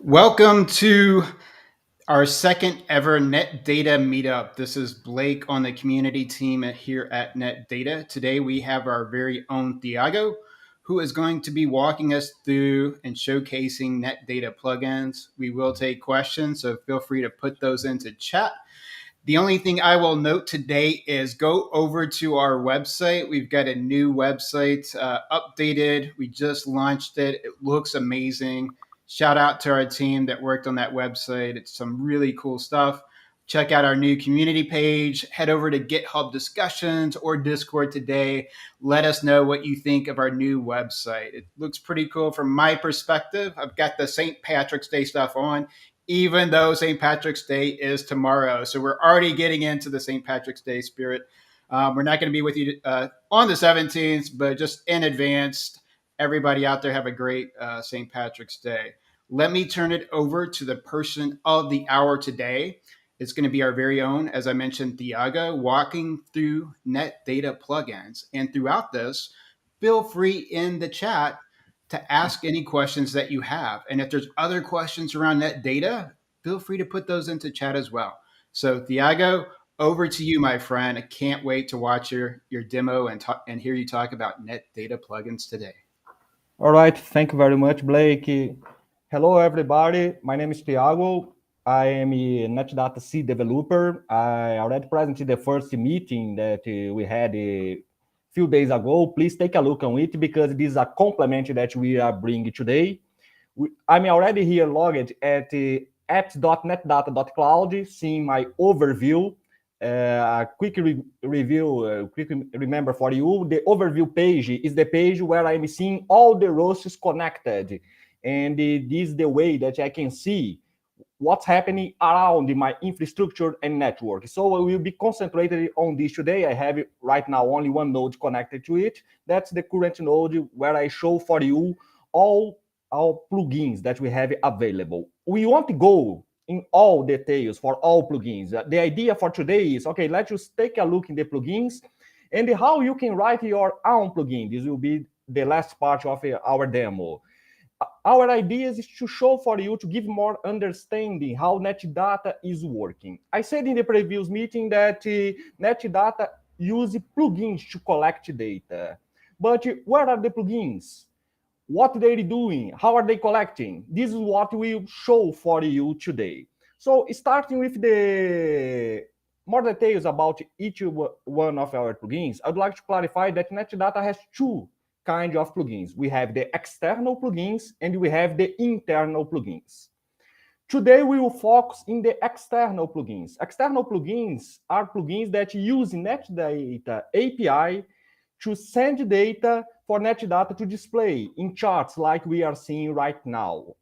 Welcome to our second ever Netdata Meetup. This is Blake on the community team here at Netdata. Today we have our very own Thiago, who is going to be walking us through and showcasing Netdata plugins. We will take questions, so feel free to put those into chat. The only thing I will note today is go over to our website. We've got a new website updated. We just launched it. It looks amazing. Shout out to our team that worked on that website. It's some really cool stuff. Check out our new community page. Head over to GitHub discussions or Discord today. Let us know what you think of our new website. It looks pretty cool from my perspective. I've got the St. Patrick's Day stuff on, even though St. Patrick's Day is tomorrow. So we're already getting into the St. Patrick's Day spirit. We're not going to be with you on the 17th, but just in advance, everybody out there have a great St. Patrick's Day. Let me turn it over to the person of the hour today. It's going to be our very own, as I mentioned, Thiago, walking through Netdata plugins. And throughout this, feel free in the chat to ask any questions that you have. And if there's other questions around Netdata, feel free to put those into chat as well. So Thiago, over to you, my friend. I can't wait to watch your demo and hear you talk about Netdata plugins today. All right, thank you very much, Blake. Hello, everybody. My name is Thiago. I am a Netdata C developer. I already presented the first meeting that we had a few days ago. Please take a look on it because this is a complement that we are bringing today. I'm already here logged at apps.netdata.cloud, seeing my overview. A quick review, quick remember for you, the overview page is the page where I'm seeing all the rows connected. And this is the way that I can see what's happening around my infrastructure and network. So I will be concentrated on this today. I have right now only one node connected to it. That's the current node where I show for you all our plugins that we have available. We want to go in all details for all plugins. The idea for today is, okay, let's just take a look in the plugins and how you can write your own plugin. This will be the last part of our demo. Our idea is to show for you, to give more understanding how Netdata is working. I said in the previous meeting that Netdata uses plugins to collect data. But where are the plugins? What they're doing? How are they collecting? This is what we'll show for you today. So starting with the more details about each one of our plugins, I'd like to clarify that Netdata has two kinds of plugins. We have the external plugins and we have the internal plugins. Today, we will focus in the external plugins. External plugins are plugins that use Netdata API to send data for Netdata to display in charts like we are seeing right now.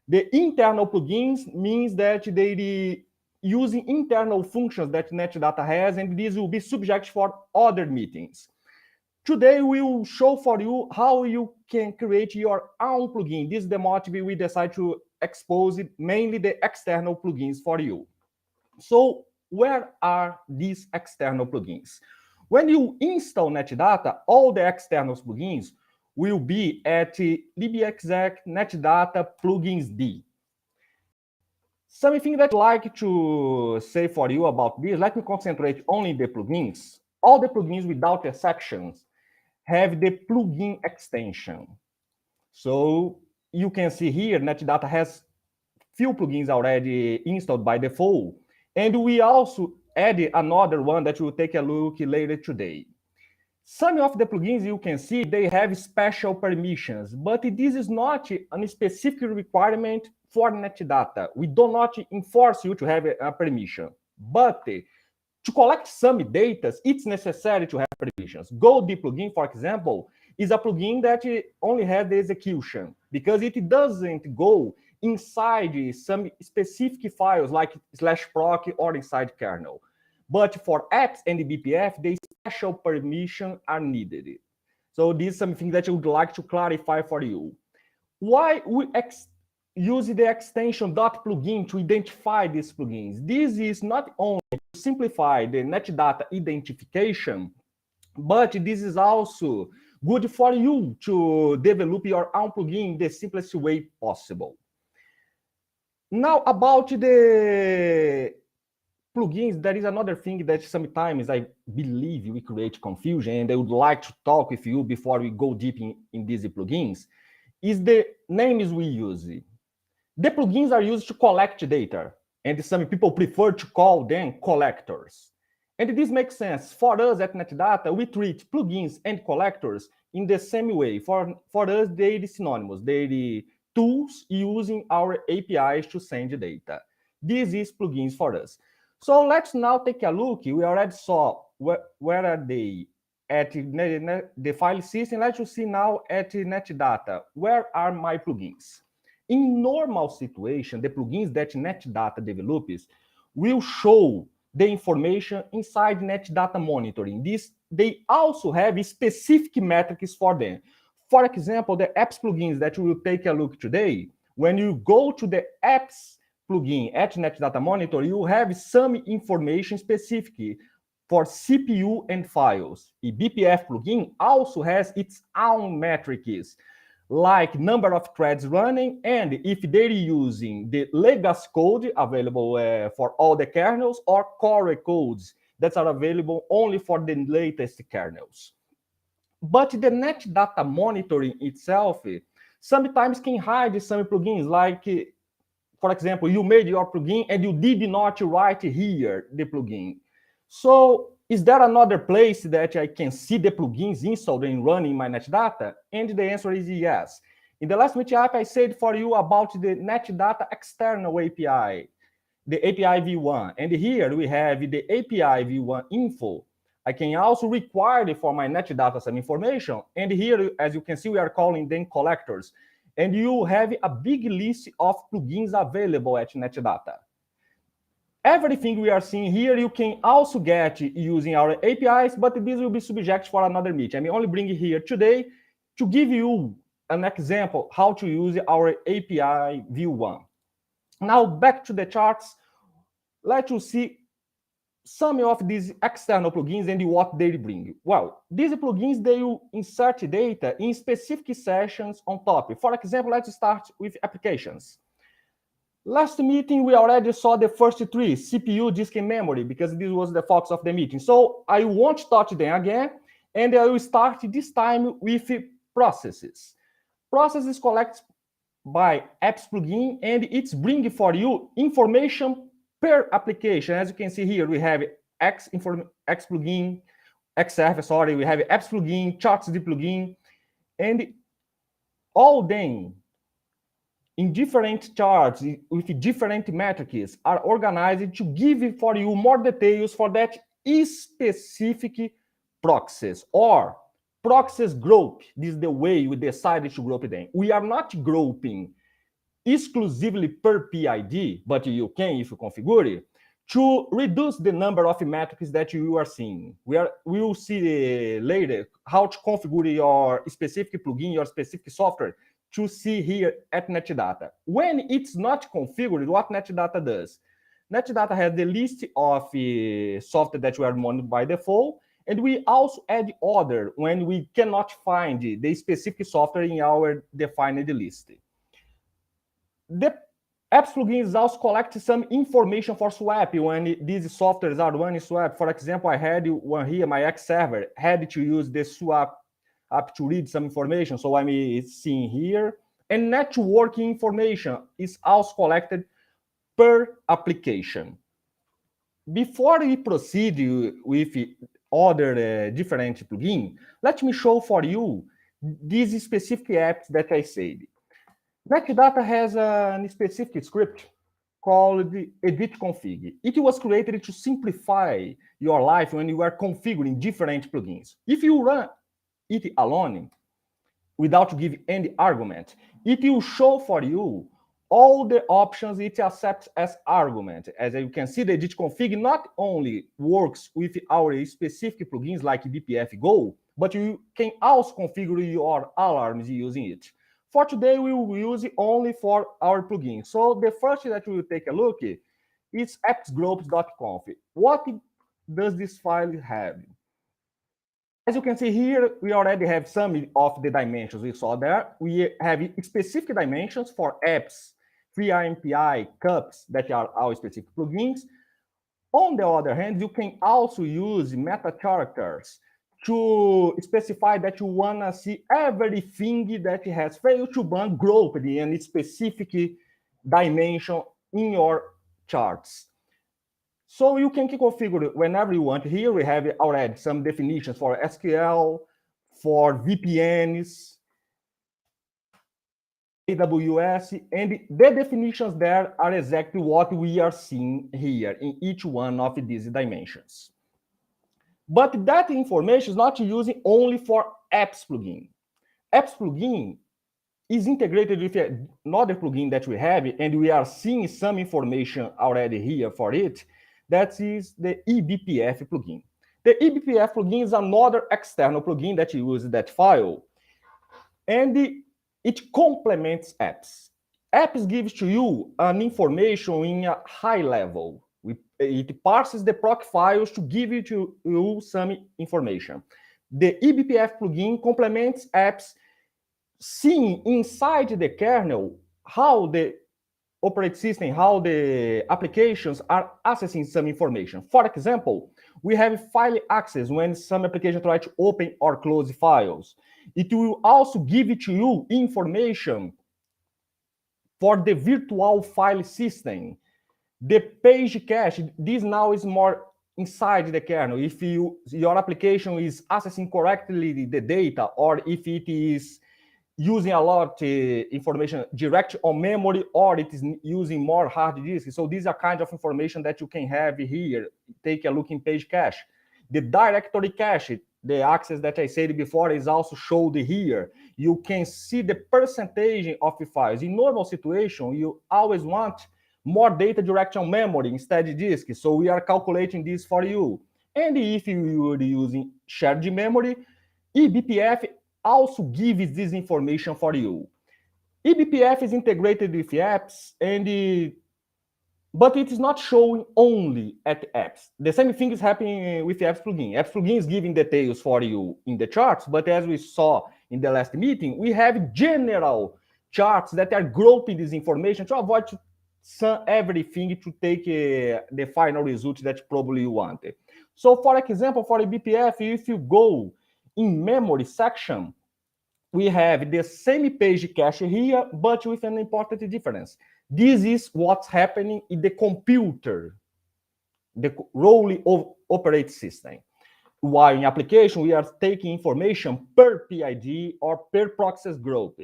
The internal plugins means that they using internal functions that Netdata has, and these will be subject for other meetings. Today, we will show for you how you can create your own plugin. This is the motive we decide to expose mainly the external plugins for you. So where are these external plugins? When you install Netdata, all the external plugins will be at libexec Netdata plugins D. Something that I'd like to say for you about this, let me concentrate only the plugins. All the plugins without exceptions have the plugin extension. So you can see here, Netdata has few plugins already installed by default. And we also added another one that we'll take a look later today. Some of the plugins you can see, they have special permissions, but this is not a specific requirement for Netdata. We do not enforce you to have a permission, but to collect some data, it's necessary to have permissions. Gold plugin, for example, is a plugin that only has the execution because it doesn't go inside some specific files like /proc or inside kernel. But for apps and eBPF, the special permission are needed. So this is something that I would like to clarify for you. Why we use the extension .plugin to identify these plugins? This is not only to simplify the Netdata identification, but this is also good for you to develop your own plugin in the simplest way possible. Now, about the plugins, there is another thing that sometimes I believe we create confusion, and I would like to talk with you before we go deep in these plugins, is the names we use. The plugins are used to collect data, and some people prefer to call them collectors. And this makes sense. For us at Netdata, we treat plugins and collectors in the same way. For us, they're synonymous. They're tools using our APIs to send data. This is plugins for us. So let's now take a look. We already saw where are they at the file system. Let's see now at Netdata. Where are my plugins? In normal situation, the plugins that Netdata develops will show the information inside Netdata monitoring. They also have specific metrics for them. For example, the apps plugins that we will take a look today, when you go to the apps plugin at Netdata monitor, you have some information specific for CPU and files. The eBPF plugin also has its own metrics, like number of threads running, and if they're using the legacy code available for all the kernels or core codes that are available only for the latest kernels. But the Netdata monitoring itself sometimes can hide some plugins, like, for example, you made your plugin and you did not write here the plugin. So is there another place that I can see the plugins installed and running my Netdata? And the answer is yes. In the last meetup, I said for you about the Netdata external API, the API v1. And here we have the API v1 info. I can also require for my Netdata some information. And here, as you can see, we are calling them collectors. And you have a big list of plugins available at Netdata. Everything we are seeing here, you can also get using our APIs, but this will be subject for another meet. I only bring it here today to give you an example how to use our API v1. Now, back to the charts, let's see some of these external plugins and what they bring. Well, these plugins, they will insert data in specific sessions on top. For example, let's start with applications. Last meeting, we already saw the first three, CPU, disk, and memory, because this was the focus of the meeting. So I won't touch them again, and I will start this time with processes. Processes collect by apps plugin, and it's bringing for you information per application. As you can see here, we have X plugin, XF, sorry, we have apps plugin, charts plugin, and all them in different charts with different metrics are organized to give for you more details for that specific process or process group. This is the way we decided to group them. We are not grouping exclusively per PID, but you can, if you configure it, to reduce the number of metrics that you are seeing. We will see later how to configure your specific plugin, your specific software, to see here at Netdata. When it's not configured, what Netdata does? Netdata has the list of software that we are monitored by default, and we also add other when we cannot find the specific software in our defined list. The apps plugins also collect some information for swap when these softwares are running swap. For example, I had one here, my X server had to use the swap app to read some information. So I'm seeing here. And networking information is also collected per application. Before we proceed with other different plugins, let me show for you these specific apps that I said. Netdata has a specific script called edit config. It was created to simplify your life when you are configuring different plugins. If you run it alone, without giving any argument, it will show for you all the options it accepts as argument. As you can see, the edit config not only works with our specific plugins like eBPF Go, but you can also configure your alarms using it. For today, we will use it only for our plugin. So the first that we will take a look is appsgroups.conf. What does this file have? As you can see here, we already have some of the dimensions we saw there. We have specific dimensions for apps, FreeRMPI, cups that are our specific plugins. On the other hand, you can also use meta characters to specify that you want to see everything that has failed to ban grouped in a specific dimension in your charts. So you can configure whenever you want. Here we have already some definitions for SQL, for VPNs, AWS, and the definitions there are exactly what we are seeing here in each one of these dimensions. But that information is not used only for apps plugin. Apps plugin is integrated with another plugin that we have, and we are seeing some information already here for it. That is the eBPF plugin. The eBPF plugin is another external plugin that uses that file, and it complements apps. Apps gives to you an information in a high level. It parses the proc files to give you some information. The eBPF plugin complements apps, seeing inside the kernel how the operating system, how the applications are accessing some information. For example, we have file access when some application try to open or close files. It will also give it to you information for the virtual file system. The page cache, this now is more inside the kernel. If your application is accessing correctly the data, or if it is using a lot information direct on memory, or it is using more hard disk. So these are kind of information that you can have here. Take a look in page cache. The directory cache, the access that I said before, is also showed here. You can see the percentage of the files. In normal situation, you always want more data direct on memory instead of disk. So we are calculating this for you. And if you are using shared memory, eBPF also gives this information for you. eBPF is integrated with apps, but it is not showing only at apps. The same thing is happening with apps plugin. Apps plugin is giving details for you in the charts, but as we saw in the last meeting, we have general charts that are grouping this information to avoid everything to take the final result that probably you wanted. So for example, for eBPF, if you go in memory section, we have the same page cache here, but with an important difference. This is what's happening in the computer, the role of operating system. While in application, we are taking information per PID or per process group.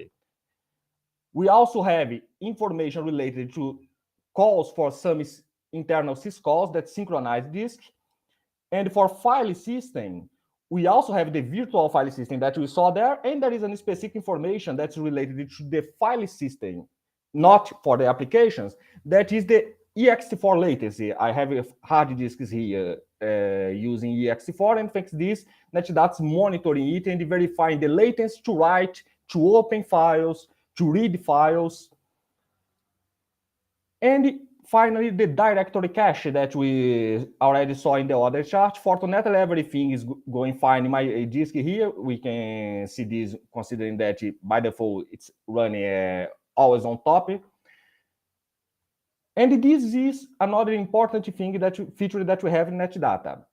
We also have information related to calls for some internal syscalls that synchronize disk. And for file system, we also have the virtual file system that we saw there, and there is a specific information that's related to the file system, not for the applications. That is the ext4 latency. I have hard disks here using ext4, and thanks to this, that's monitoring it and verifying the latency to write, to open files, to read files. And finally, the directory cache that we already saw in the other chart. Fortunately, everything is going fine in my disk here. We can see this considering that by default it's running always on top. And this is another important thing feature that we have in Netdata.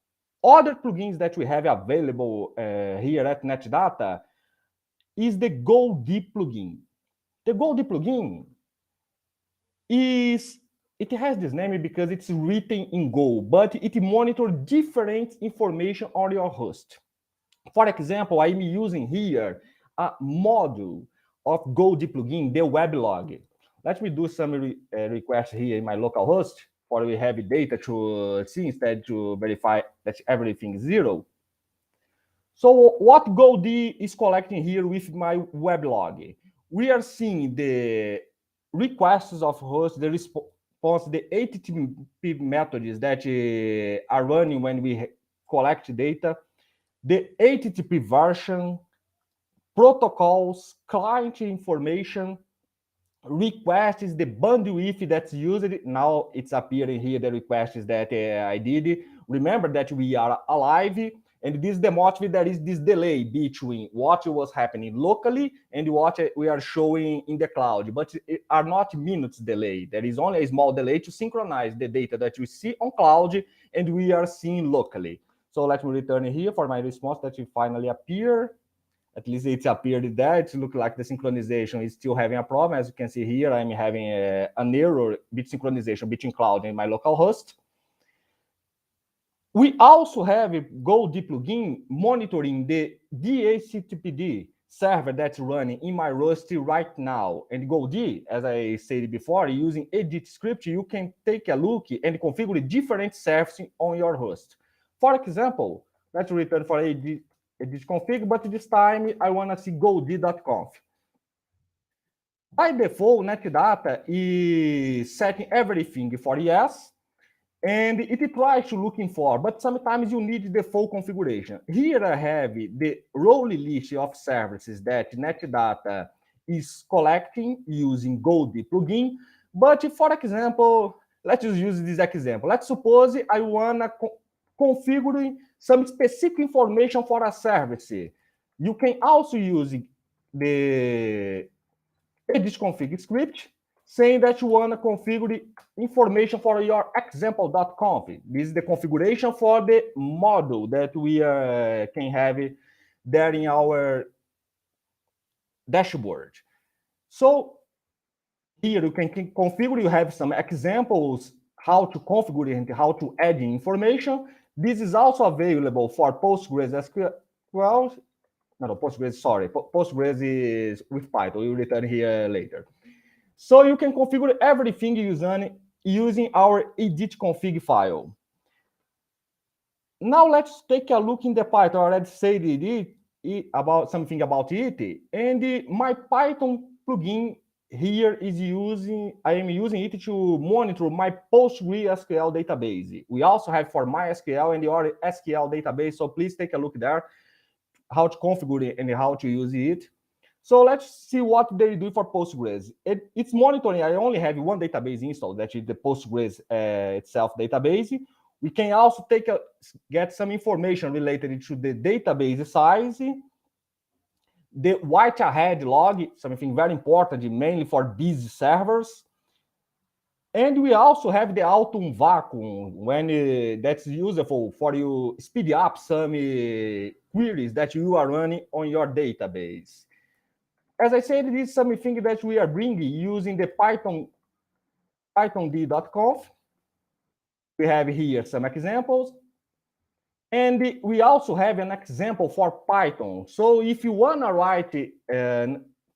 Other plugins that we have available here at Netdata is the Go Deep plugin. The Go Deep plugin it has this name because it's written in Go, but it monitors different information on your host. For example, I'm using here a module of Go Deep plugin, the weblog. Let me do some requests here in my local host, for we have data to see instead to verify that everything is zero. So what GoD is collecting here with my weblog? We are seeing the requests of hosts, the response, the HTTP methods that are running when we collect data, the HTTP version, protocols, client information, request is the bandwidth that's used. Now it's appearing here, the request is that I did. Remember that we are alive, and this is the motive. There is this delay between what was happening locally and what we are showing in the cloud, but it are not minutes delay. There is only a small delay to synchronize the data that we see on cloud and we are seeing locally. So let me return here for my response that will finally appear. At least it's appeared there. It looks like the synchronization is still having a problem. As you can see here, I'm having an error bit synchronization between cloud and my local host. We also have a GoD plugin monitoring the DHCPD server that's running in my Rusty right now. And GoD, as I said before, using edit script, you can take a look and configure different services on your host. For example, let's return for edit config, but this time I want to see GoD.conf. By default, Netdata is setting everything for yes, and it tries to looking for, but sometimes you need the full configuration. Here I have the role list of services that Netdata is collecting using GoD plugin. But for example, let's just use this example. Let's suppose I want to configure some specific information for a service. You can also use the edit config script saying that you want to configure information for your example.conf. This is the configuration for the model that we can have there in our dashboard. So here you can configure, you have some examples how to configure and how to add information. This is also available for PostgreSQL. No, Postgres, sorry. Postgres is with Python. We'll return here later. So you can configure everything using our edit config file. Now let's take a look in the Python. I already said about something about it. And my Python plugin here is I am using it to monitor my PostgreSQL database. We also have for MySQL and your SQL database. So please take a look there, how to configure it and how to use it. So let's see what they do for Postgres. It's monitoring. I only have one database installed, that is the Postgres itself database. We can also get some information related to the database size, the write ahead log, something very important, mainly for busy servers. And we also have the autumn vacuum, when that's useful for you speed up some queries that you are running on your database. As I said, this is something that we are bringing using the pythond.conf. We have here some examples. And we also have an example for Python. So if you want to write a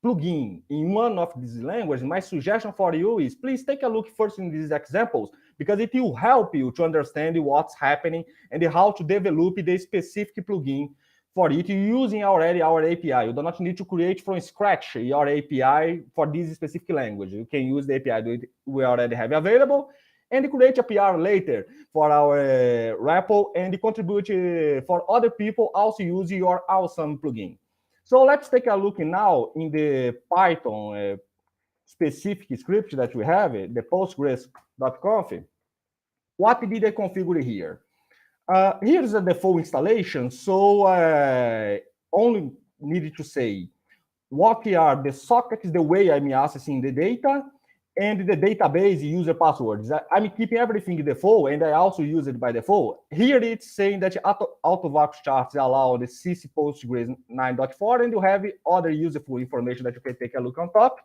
plugin in one of these languages, my suggestion for you is please take a look first in these examples, because it will help you to understand what's happening and how to develop the specific plugin for it using already our API. You do not need to create from scratch your API for this specific language. You can use the API that we already have available and create a PR later for our repo and contribute for other people also use your awesome plugin. So let's take a look now in the Python specific script that we have, the postgres.conf. What did I configure here? Here's the default installation. So only needed to say what are the sockets, the way I'm accessing the data, and the database user passwords. I'm keeping everything default, and I also use it by default. Here it's saying that AutoVac charts allow the CC Postgres 9.4, and you have other useful information that you can take a look on top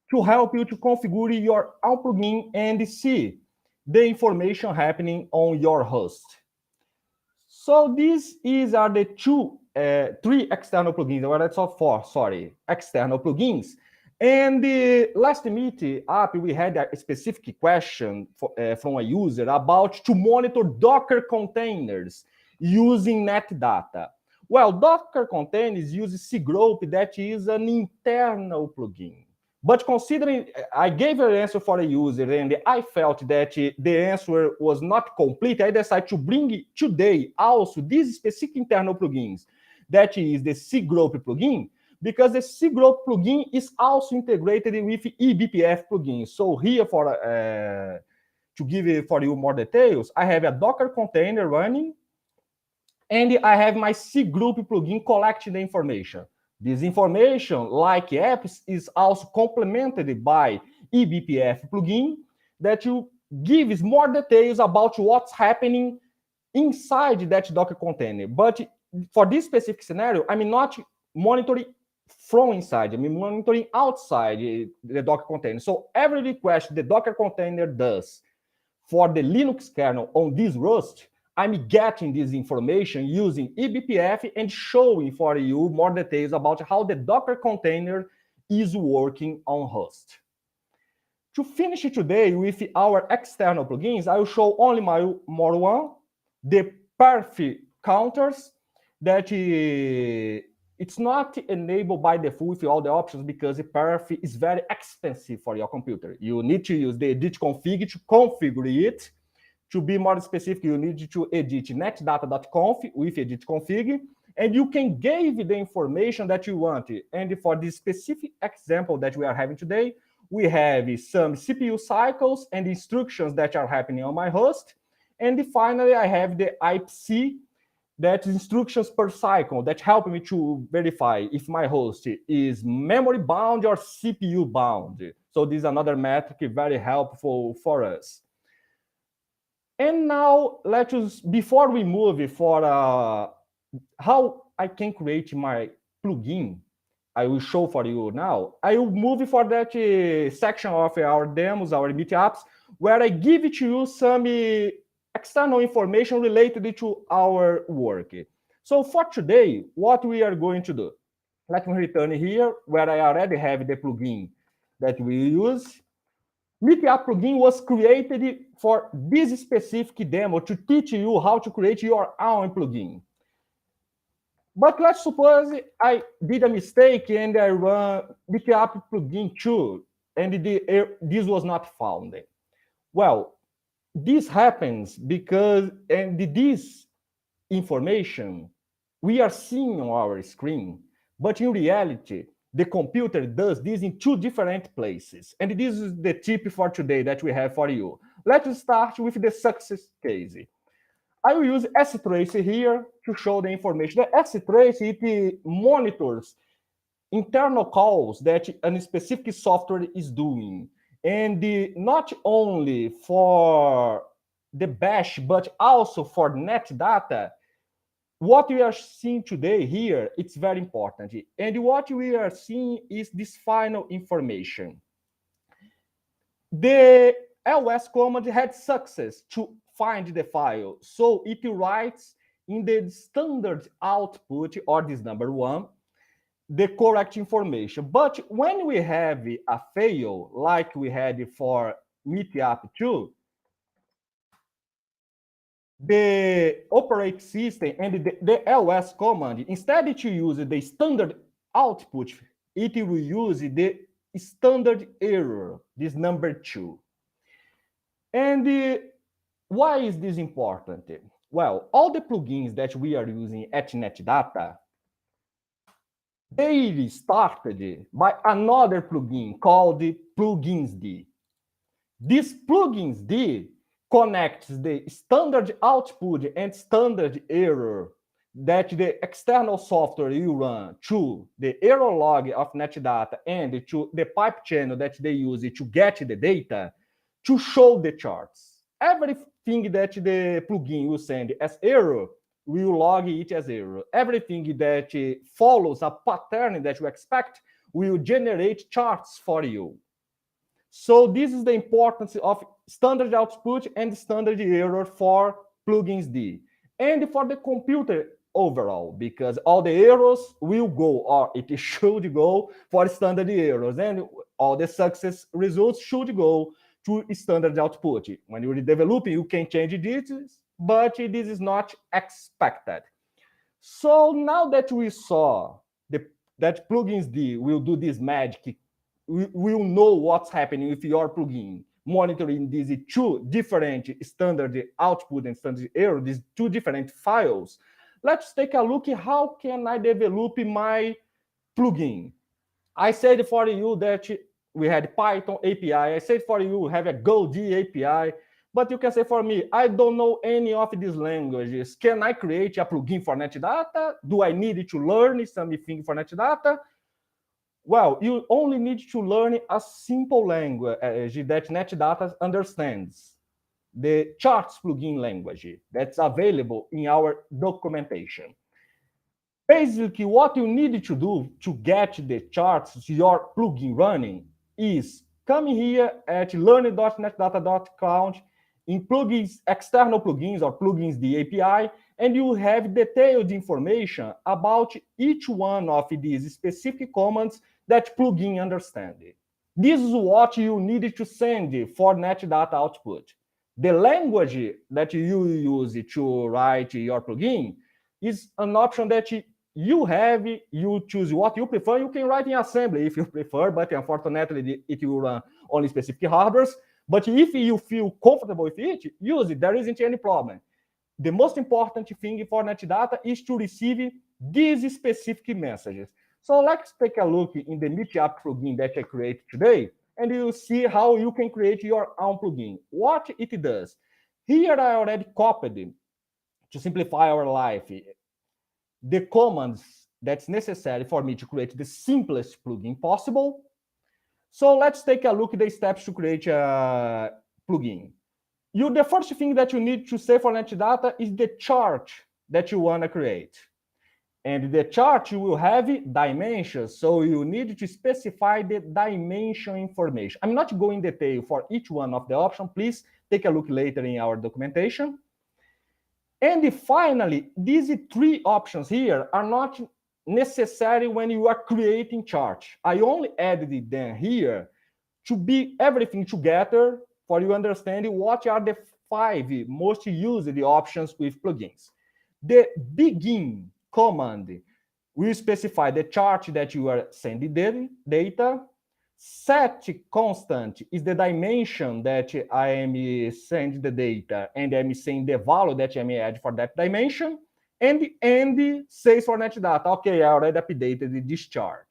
to help you to configure your own plugin and see the information happening on your host. So these are the three external plugins, or that's all four, sorry, external plugins. And the last meetup, we had a specific question from a user about to monitor Docker containers using Netdata. Well, Docker containers uses cgroup, that is an internal plugin. But considering I gave an answer for a user and I felt that the answer was not complete, I decided to bring today also these specific internal plugins. That is the cgroup plugin, because the cgroup plugin is also integrated with eBPF plugin. So here to give for you more details, I have a Docker container running, and I have my cgroup plugin collecting the information. This information, like apps, is also complemented by eBPF plugin that you gives more details about what's happening inside that Docker container. But for this specific scenario, I'm not monitoring from inside, I'm monitoring outside the Docker container. So every request the Docker container does for the Linux kernel on this Rust, I'm getting this information using eBPF and showing for you more details about how the Docker container is working on Rust. To finish today with our external plugins, I will show only more one, the perf counters, that it's not enabled by default with all the options because the perf is very expensive for your computer. You need to use the edit config to configure it. To be more specific, you need to edit netdata.conf with edit config, and you can give the information that you want. And for this specific example that we are having today, we have some CPU cycles and instructions that are happening on my host. And finally, I have the IPC, that instructions per cycle that help me to verify if my host is memory bound or CPU bound. So this is another metric very helpful for us. And now let us, before we move for how I can create my plugin, I will show for you now. I will move for that section of our demos, our meetups, where I give to you some external information related to our work. So for today, what we are going to do? Let me return here where I already have the plugin that we use. Meetup plugin was created for this specific demo to teach you how to create your own plugin. But let's suppose I did a mistake and I run Meetup plugin 2 and this was not found. Well, this happens because, and this information we are seeing on our screen, but in reality, the computer does this in two different places. And this is the tip for today that we have for you. Let's start with the success case. I will use strace here to show the information. The strace, it monitors internal calls that a specific software is doing. And not only for the bash, but also for Netdata. What we are seeing today here, it's very important. And what we are seeing is this final information. The ls command had success to find the file. So it writes in the standard output, or this number one, the correct information. But when we have a fail, like we had for Meetup 2, the operating system and the ls command, instead to use the standard output, it will use the standard error, this number 2. And why is this important? Well, all the plugins that we are using at Netdata, they started by another plugin called the Plugins D. This Plugins D connects the standard output and standard error that the external software you run to the error log of Netdata and to the pipe channel that they use to get the data to show the charts. Everything that the plugin will send as error will log it as error. Everything that follows a pattern that you expect will generate charts for you. So this is the importance of standard output and standard error for plugins D. And for the computer overall, because all the errors will go, or it should go for standard errors, and all the success results should go to standard output. When you're developing, you can change this, but this is not expected. So now that we saw that plugins D will do this magic will know what's happening with your plugin, monitoring these two different standard output and standard error, these two different files. Let's take a look at how can I develop my plugin. I said for you that we had Python API. I said for you we have a Go D API. But you can say for me, I don't know any of these languages. Can I create a plugin for Netdata? Do I need to learn something for Netdata? Well, you only need to learn a simple language that Netdata understands. The charts plugin language that's available in our documentation. Basically, what you need to do to get the charts, your plugin running, is come here at learn.netdata.cloud in plugins, external plugins or plugins, the API, and you have detailed information about each one of these specific commands that plugin understands. This is what you need to send for Netdata output. The language that you use to write your plugin is an option that you have. You choose what you prefer. You can write in assembly if you prefer, but unfortunately it will run only specific hardwares. But if you feel comfortable with it, use it. There isn't any problem. The most important thing for Netdata is to receive these specific messages. So let's take a look in the Meetup plugin that I created today, and you'll see how you can create your own plugin. What it does. Here I already copied, to simplify our life, the commands that's necessary for me to create the simplest plugin possible. So let's take a look at the steps to create a plugin. The first thing that you need to say for Netdata is the chart that you want to create. And the chart you will have dimensions, so you need to specify the dimension information. I'm not going in detail for each one of the options. Please take a look later in our documentation. And finally, these three options here are not necessary when you are creating chart. I only added them here to be everything together for you understanding what are the 5 most used options with plugins. The begin command will specify the chart that you are sending data. Set constant is the dimension that I am sending the data, and I'm saying the value that I'm adding for that dimension. And end says for Netdata, okay, I already updated this chart.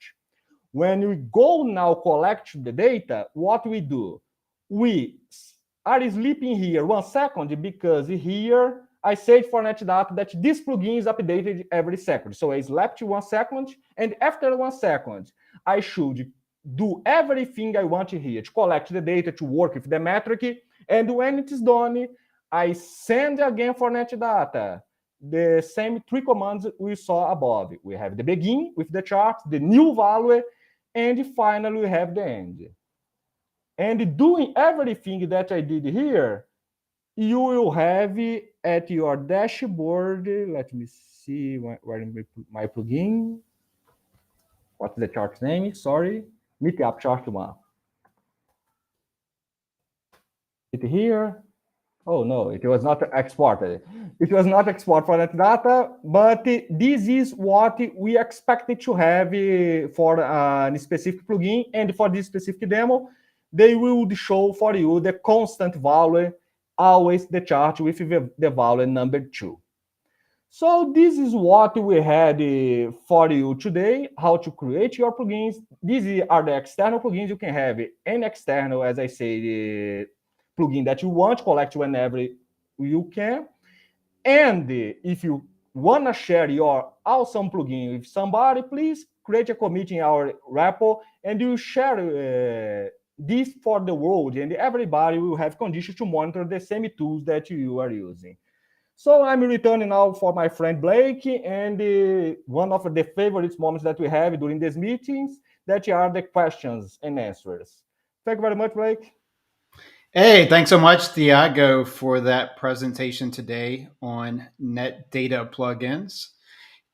When we go now collect the data, what we do? We are sleeping here 1 second because here I said for Netdata that this plugin is updated every second. So I slept 1 second, and after 1 second, I should do everything I want here to collect the data, to work with the metric, and when it is done, I send again for Netdata the same 3 commands we saw above. We have the begin with the chart, the new value, and finally we have the end. And doing everything that I did here, you will have at your dashboard, let me see where my plugin. What's the chart name? Sorry, Meetup chart 1. It here. Oh no, it was not exported. It was not exported for that data, but this is what we expected to have for a specific plugin, and for this specific demo, they will show for you the constant value, always the chart with the value number 2. So this is what we had for you today, how to create your plugins. These are the external plugins. You can have an external, as I say, plugin that you want to collect whenever you can. And if you want to share your awesome plugin with somebody, please create a commit in our repo and you share this for the world, and everybody will have conditions to monitor the same tools that you are using. So I'm returning now for my friend Blake, and one of the favorite moments that we have during these meetings, that are the questions and answers. Thank you very much, Blake. Hey, thanks so much, Thiago, for that presentation today on Netdata Plugins.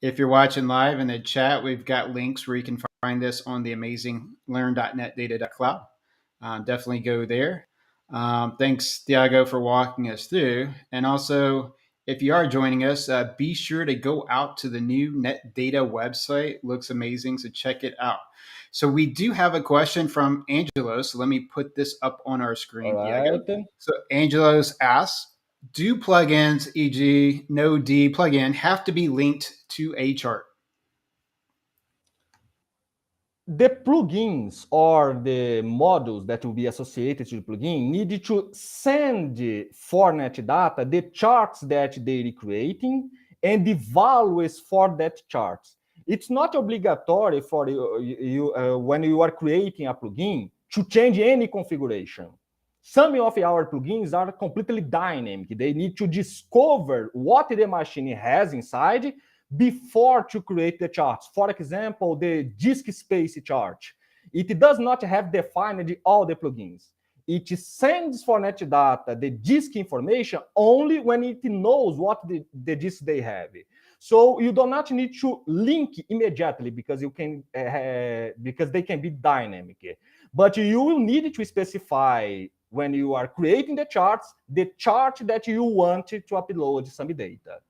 If you're watching live in the chat, we've got links where you can find this on the amazing learn.netdata.cloud. Definitely go there. Thanks, Thiago, for walking us through. And also, If you are joining us, be sure to go out to the new Netdata website. Looks amazing, so check it out. So we do have a question from Angelo. So let me put this up on our All screen, Diego. right. So Angelos asks, do plugins, e.g., Node plugin, have to be linked to a chart? The plugins or the modules that will be associated to the plugin need to send for Netdata the charts that they're creating and the values for that charts. It's not obligatory for when you are creating a plugin to change any configuration. Some of our plugins are completely dynamic. They need to discover what the machine has inside before to create the charts. For example, the disk space chart. It does not have defined all the plugins. It sends for Netdata the disk information only when it knows what the disk they have. So you do not need to link immediately because you can because they can be dynamic. But you will need to specify when you are creating the chart that you want to upload some data.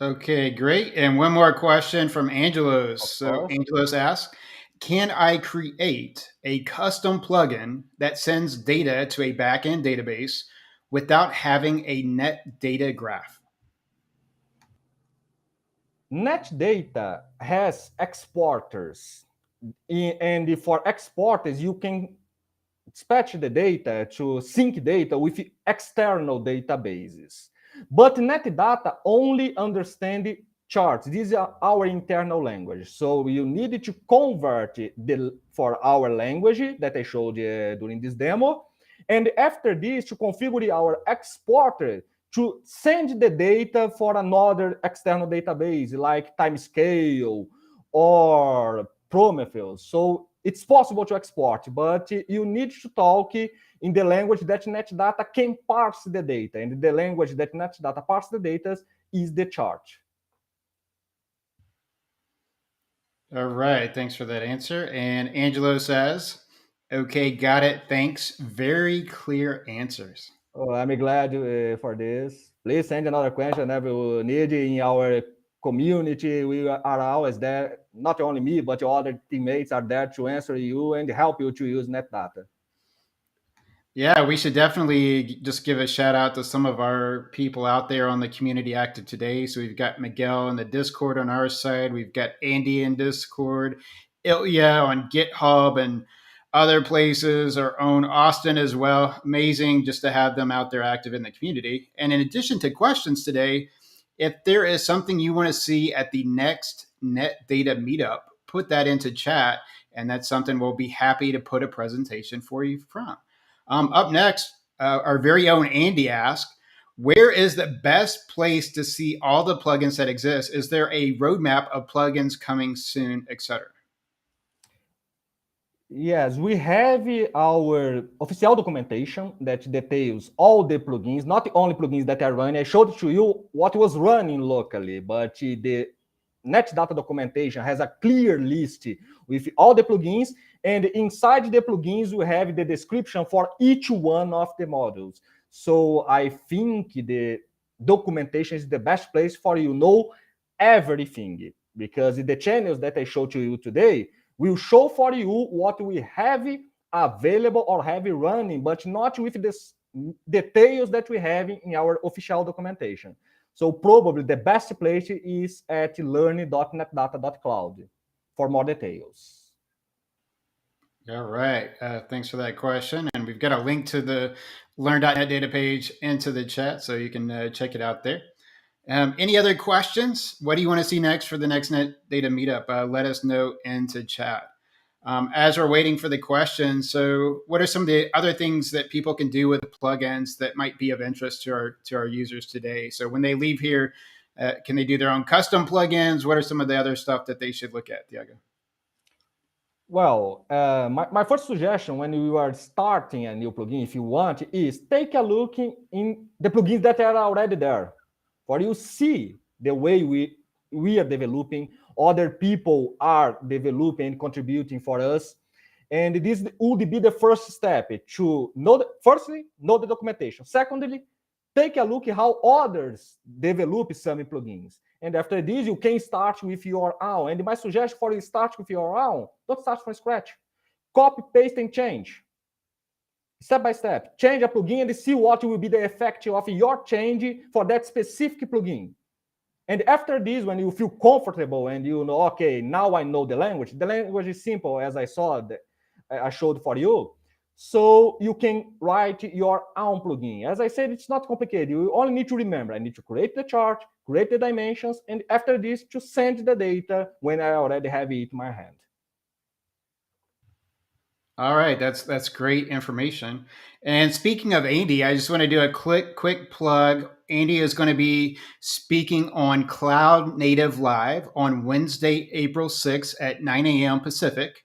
Okay, great. And one more question from Angelos. Of So course. Angelos asks, can I create a custom plugin that sends data to a backend database without having a net data graph? Netdata has exporters, and for exporters, you can dispatch the data to sync data with external databases. But Netdata only understands charts. This is our internal language. So you need to convert for our language that I showed during this demo. And after this, to configure our exporter to send the data for another external database like Timescale or Prometheus. So it's possible to export, but you need to talk in the language that Netdata can parse the data. And the language that Netdata parse the data is the chart. All right, thanks for that answer. And Angelo says, okay, got it. Thanks. Very clear answers. Oh, I'm glad for this. Please send another question if you need in our community. We are always there. Not only me, but your other teammates are there to answer you and help you to use NetData. Yeah, we should definitely just give a shout out to some of our people out there on the community active today. So we've got Miguel in the Discord on our side. We've got Andy in Discord, Ilya on GitHub and other places, our own Austin as well. Amazing just to have them out there active in the community. And in addition to questions today, if there is something you want to see at the next Net Data Meetup, put that into chat. And that's something we'll be happy to put a presentation for you from. Up next, our very own Andy asked, where is the best place to see all the plugins that exist? Is there a roadmap of plugins coming soon, etc.? Yes, we have our official documentation that details all the plugins, not only plugins that are running. I showed to you what was running locally, but the Netdata documentation has a clear list with all the plugins, and inside the plugins, we have the description for each one of the modules. So I think the documentation is the best place for you know everything, because the channels that I showed to you today will show for you what we have available or have running, but not with the details that we have in our official documentation. So probably the best place is at learn.netdata.cloud for more details. All right. Thanks for that question. And we've got a link to the learn.net data page into the chat, so you can check it out there. Any other questions? What do you want to see next for the next Net Data Meetup? Let us know into chat. As we're waiting for the questions, so what are some of the other things that people can do with plugins that might be of interest to our users today? So when they leave here, can they do their own custom plugins? What are some of the other stuff that they should look at, Thiago? Well, my first suggestion when you are starting a new plugin, if you want, is take a look in the plugins that are already there. For you see the way we are developing, other people are developing and contributing for us. And this would be the first step to know, firstly, know the documentation. Secondly, take a look at how others develop some plugins. And after this, you can start with your own. And my suggestion for you, start with your own. Don't start from scratch. Copy, paste, and change. Step by step. Change a plugin and see what will be the effect of your change for that specific plugin. And after this, when you feel comfortable and you know, okay, now I know the language is simple, as I I showed for you. So you can write your own plugin. As I said, it's not complicated. You only need to remember, I need to create the chart, create the dimensions, and after this, to send the data when I already have it in my hand. All right, that's great information. And speaking of Andy, I just want to do a quick plug. Andy is going to be speaking on Cloud Native Live on Wednesday, April 6th at 9 a.m. Pacific.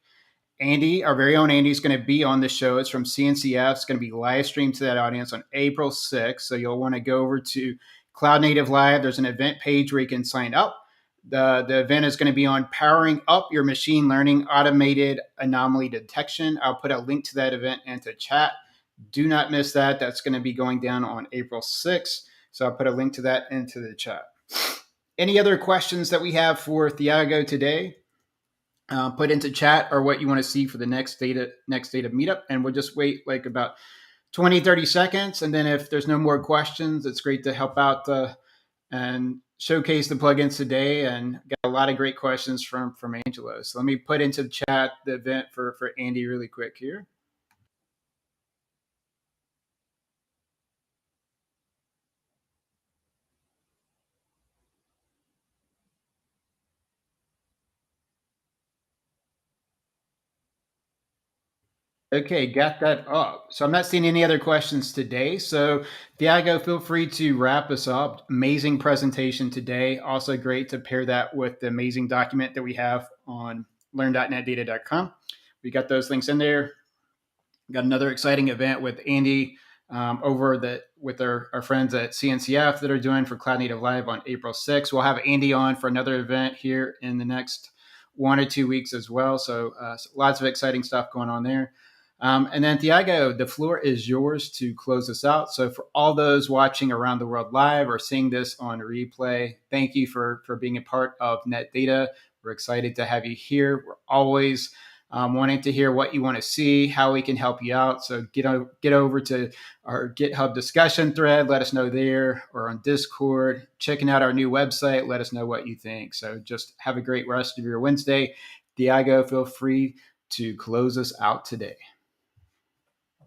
Andy, our very own Andy, is going to be on the show. It's from CNCF. It's going to be live streamed to that audience on April 6th. So you'll want to go over to Cloud Native Live. There's an event page where you can sign up. The event is going to be on powering up your machine learning automated anomaly detection. I'll put a link to that event into chat. Do not miss that. That's going to be going down on April 6th. So I'll put a link to that into the chat. Any other questions that we have for Thiago today? Put into chat or what you want to see for the next data meetup, and we'll just wait like about 20-30 seconds, and then if there's no more questions, it's great to help out and showcase the plugins today, and got a lot of great questions from Angelo. So let me put into the chat the event for Andy really quick here. Okay, got that up. So I'm not seeing any other questions today. So Thiago, feel free to wrap us up. Amazing presentation today. Also great to pair that with the amazing document that we have on learn.netdata.com. We got those links in there. Got another exciting event with Andy with our friends at CNCF that are doing for Cloud Native Live on April 6th. We'll have Andy on for another event here in the next 1 or 2 weeks as well. So lots of exciting stuff going on there. And then Thiago, the floor is yours to close us out. So for all those watching around the world live or seeing this on replay, thank you for being a part of NetData. We're excited to have you here. We're always wanting to hear what you want to see, how we can help you out. So get over to our GitHub discussion thread. Let us know there, or on Discord. Checking out our new website. Let us know what you think. So just have a great rest of your Wednesday. Thiago, feel free to close us out today.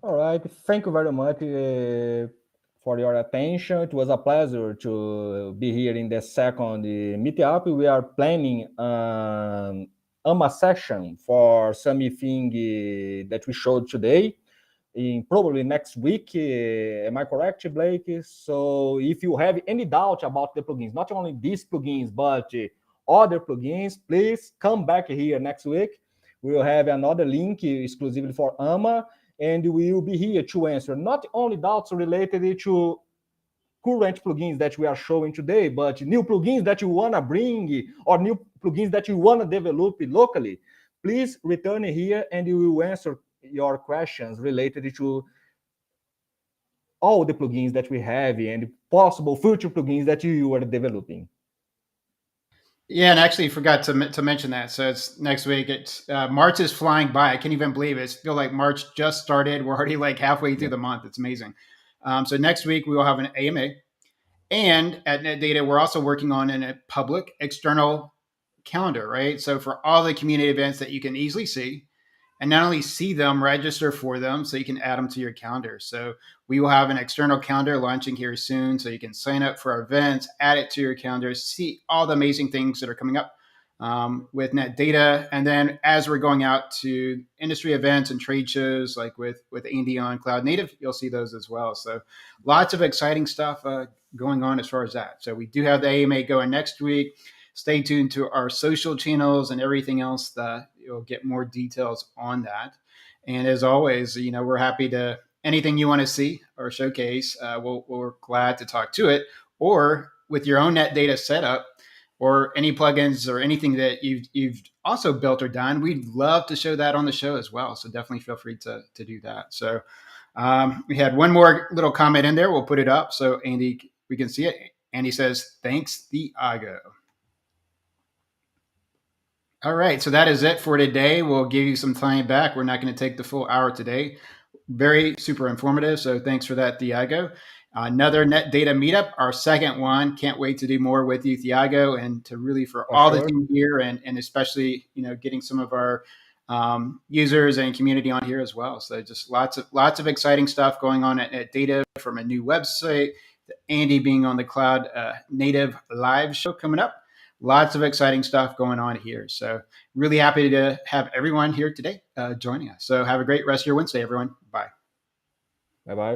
All right. Thank you very much for your attention. It was a pleasure to be here in the second meetup. We are planning a session for something that we showed today in probably next week. Am I correct, Blake? So if you have any doubt about the plugins, not only these plugins, but other plugins, please come back here next week. We will have another link exclusively for AMA, and we will be here to answer not only doubts related to current plugins that we are showing today, but new plugins that you want to bring or new plugins that you want to develop locally. Please return here and we will answer your questions related to all the plugins that we have and possible future plugins that you are developing. Yeah, and actually forgot to mention that. So it's next week. It's March is flying by. I can't even believe it. I feel like March just started. We're already like halfway through the month. It's amazing. So next week we will have an AMA, and at NetData we're also working on a public external calendar, right? So for all the community events that you can easily see, and not only see them, register for them so you can add them to your calendar. So we will have an external calendar launching here soon, so you can sign up for our events, add it to your calendar, see all the amazing things that are coming up with NetData. And then as we're going out to industry events and trade shows, like with Andy on Cloud Native, you'll see those as well. So lots of exciting stuff going on as far as that. So we do have the AMA going next week. Stay tuned to our social channels and everything else that you'll get more details on that. And as always, we're happy to anything you want to see or showcase. We're glad to talk to it, or with your own NetData setup or any plugins or anything that you've also built or done, we'd love to show that on the show as well. So definitely feel free to do that. So we had one more little comment in there. We'll put it up so Andy, we can see it. Andy says, thanks, Thiago. All right, so that is it for today. We'll give you some time back. We're not going to take the full hour today. Very super informative. So thanks for that, Thiago. Another Net Data meetup, our second one. Can't wait to do more with you, Thiago, and to really for all the team here, and especially getting some of our users and community on here as well. So just lots of exciting stuff going on at Data, from a new website, Andy being on the Cloud Native Live show coming up. Lots of exciting stuff going on here. So really happy to have everyone here today joining us. So have a great rest of your Wednesday, everyone. Bye. Bye-bye.